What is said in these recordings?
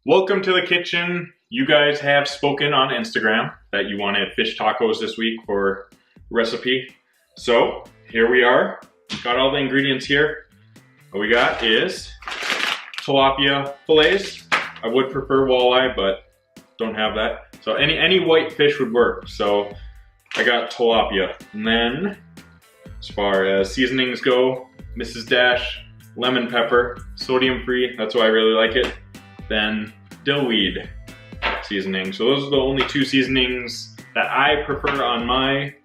Welcome to the kitchen. You guys have spoken on Instagram that you wanted fish tacos this week for recipe. So here we are. Got all the ingredients here. What we got is tilapia fillets. I would prefer walleye, but don't have that. So any white fish would work. So I got tilapia. And then as far as seasonings go, Mrs. Dash, lemon pepper, sodium free. That's why I really like it. Then dillweed seasoning. So those are the only two seasonings that I prefer on my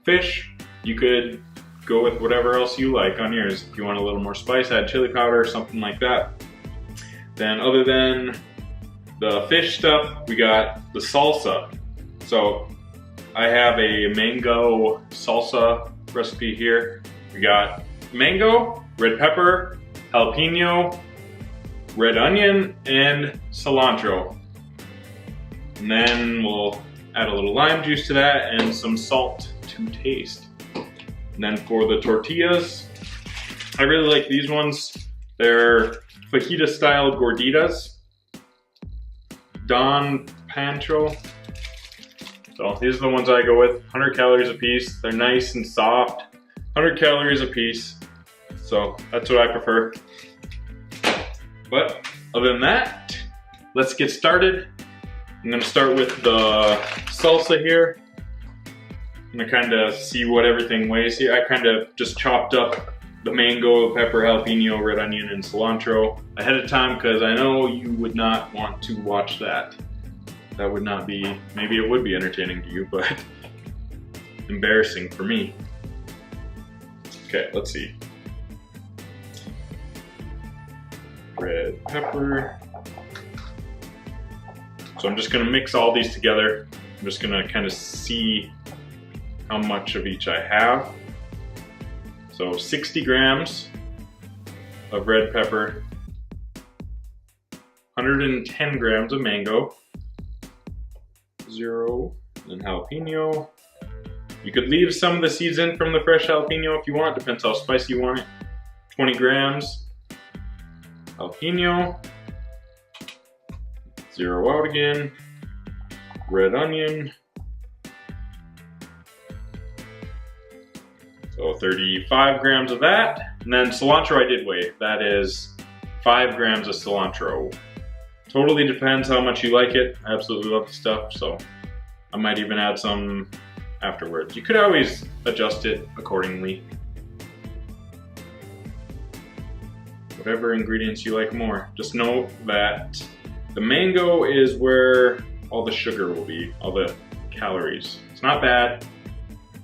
fish. You could go with whatever else you like on yours. If you want a little more spice, add chili powder or something like that. Then other than the fish stuff, we got the salsa. So I have a mango salsa recipe here. We got mango, red pepper, jalapeno, red onion, and cilantro. And then we'll add a little lime juice to that and some salt to taste. And then for the tortillas, I really like these ones. They're fajita style gorditas. Don Pancho. So these are the ones I go with. 100 calories a piece. They're nice and soft. 100 calories a piece. So that's what I prefer. But other than that, let's get started. I'm gonna start with the salsa here. I'm gonna kind of see what everything weighs here. I kind of just chopped up the mango, pepper, jalapeno, red onion, and cilantro ahead of time because I know you would not want to watch that. That would not be, maybe it would be entertaining to you, but embarrassing for me. Okay, let's see. Red pepper. So I'm just gonna mix all these together. I'm just gonna kind of see how much of each I have. So 60 grams of red pepper, 110 grams of mango, 0, and jalapeno. You could leave some of the seeds in from the fresh jalapeno if you want, depends how spicy you want it. 20 grams. Jalapeno, 0 out again, red onion, so 35 grams of that, and then cilantro I did weigh. That is 5 grams of cilantro. Totally depends how much you like it. I absolutely love the stuff, so I might even add some afterwards. You could always adjust it accordingly. Whatever ingredients you like more. Just know that the mango is where all the sugar will be, all the calories. It's not bad,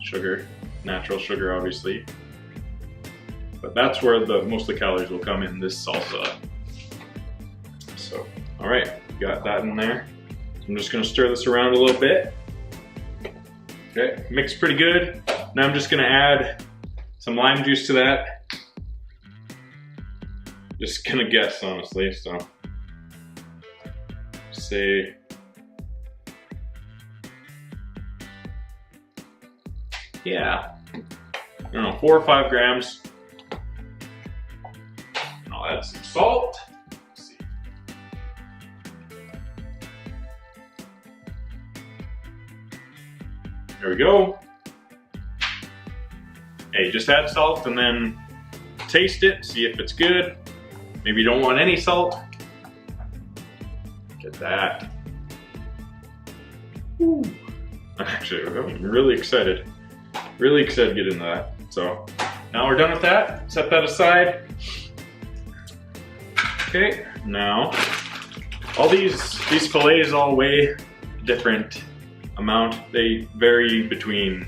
sugar, natural sugar obviously, but that's where most of the calories will come in this salsa. So, all right, got that in there. I'm just gonna stir this around a little bit. Okay, mixed pretty good. Now I'm just gonna add some lime juice to that. Just gonna guess, honestly, so say yeah, I don't know, 4 or 5 grams. And I'll add some salt. Let's see. There we go. Hey, just add salt and then taste it, see if it's good. Maybe you don't want any salt. Get that. Woo. Actually, I'm really excited. Really excited to get into that. So now we're done with that. Set that aside. Okay, now all these fillets all weigh a different amount. They vary between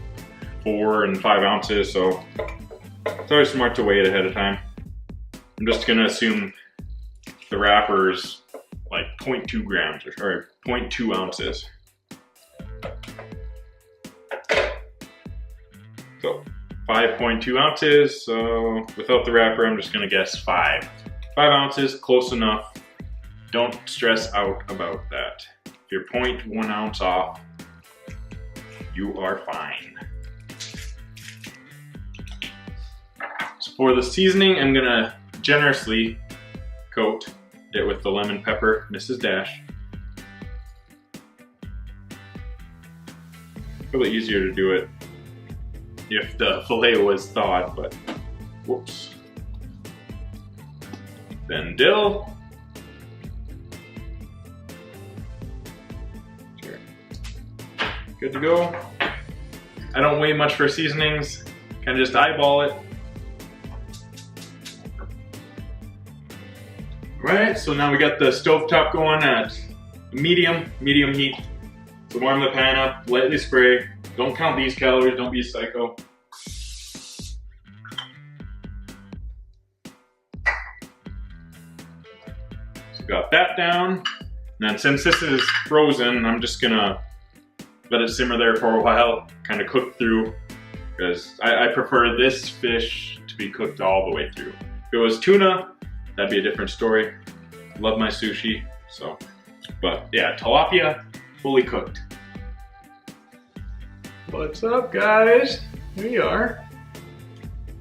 4 and 5 ounces, so it's always smart to weigh it ahead of time. I'm just gonna assume the wrapper is like 0.2 grams or 0.2 ounces. So 5.2 ounces, so without the wrapper, I'm just gonna guess 5. 5 ounces, close enough. Don't stress out about that. If you're 0.1 ounce off, you are fine. So for the seasoning, I'm gonna generously coat it with the lemon pepper, Mrs. Dash. Probably easier to do it if the filet was thawed, but whoops. Then dill. Sure. Good to go. I don't weigh much for seasonings, kind of just eyeball it. Right, so now we got the stovetop going at medium heat. So warm the pan up, lightly spray. Don't count these calories, don't be a psycho. So got that down. And then since this is frozen, I'm just gonna let it simmer there for a while, kind of cook through, because I prefer this fish to be cooked all the way through. If it was tuna, that'd be a different story. Love my sushi, so. But yeah, tilapia, fully cooked. What's up, guys? Here we are.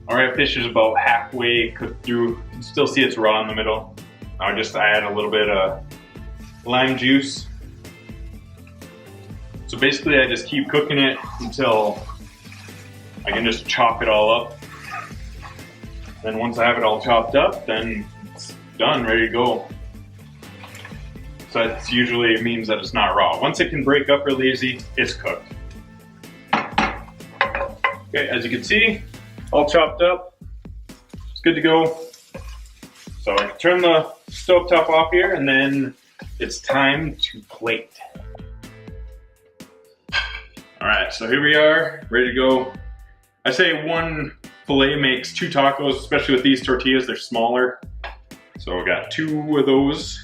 All right, fish is about halfway cooked through. You can still see it's raw in the middle. I'll just add a little bit of lime juice. So basically I just keep cooking it until I can just chop it all up. Then once I have it all chopped up, then it's done, ready to go. So that usually means that it's not raw. Once it can break up really easy, it's cooked. Okay, as you can see, all chopped up. It's good to go. So I can turn the stovetop off here, and then it's time to plate. All right, so here we are, ready to go. I say one filet makes 2 tacos, especially with these tortillas, they're smaller. So I got 2 of those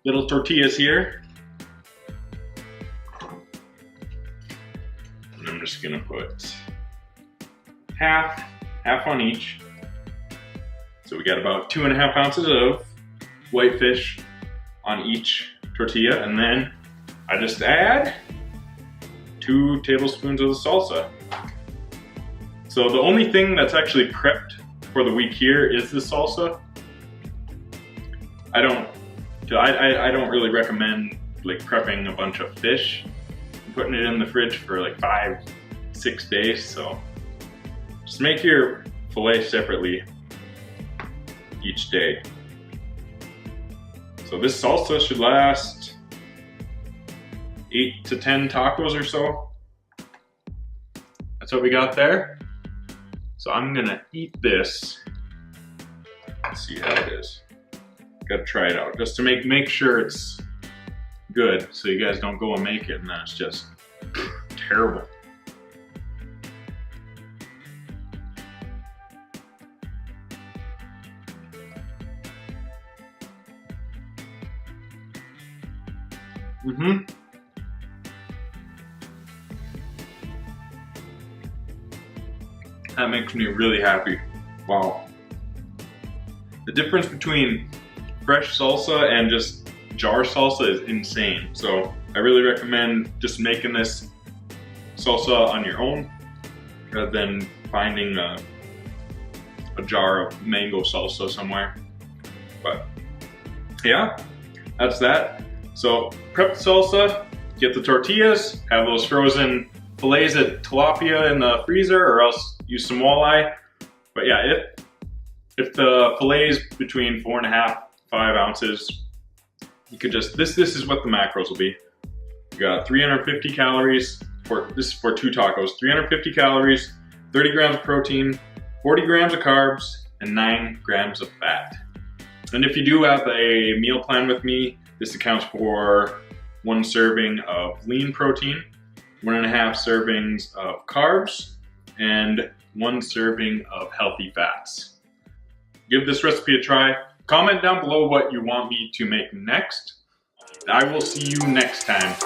little tortillas here. And I'm just gonna put half on each. So we got about 2.5 ounces of white fish on each tortilla, and then I just add 2 tablespoons of the salsa. So the only thing that's actually prepped for the week here is the salsa. I don't really recommend like prepping a bunch of fish and putting it in the fridge for like 5-6 days. So just make your filet separately each day. So this salsa should last 8 to 10 tacos or so. That's what we got there. So I'm gonna eat this. Let's see how it is. Gotta try it out just to make sure it's good, so you guys don't go and make it and then it's just terrible. That makes me really happy. Wow. The difference between fresh salsa and just jar salsa is insane. So I really recommend just making this salsa on your own rather than finding a jar of mango salsa somewhere. But yeah, that's that. So prep the salsa, get the tortillas, have those frozen fillets of tilapia in the freezer, or else use some walleye. But yeah, if the fillet is between 4.5 5 ounces, you could just, this is what the macros will be. You got 350 calories this is for 2 tacos, 350 calories, 30 grams of protein, 40 grams of carbs, and 9 grams of fat. And if you do have a meal plan with me, this accounts for 1 serving of lean protein, 1.5 servings of carbs, and 1 serving of healthy fats. Give this recipe a try. Comment down below what you want me to make next. I will see you next time.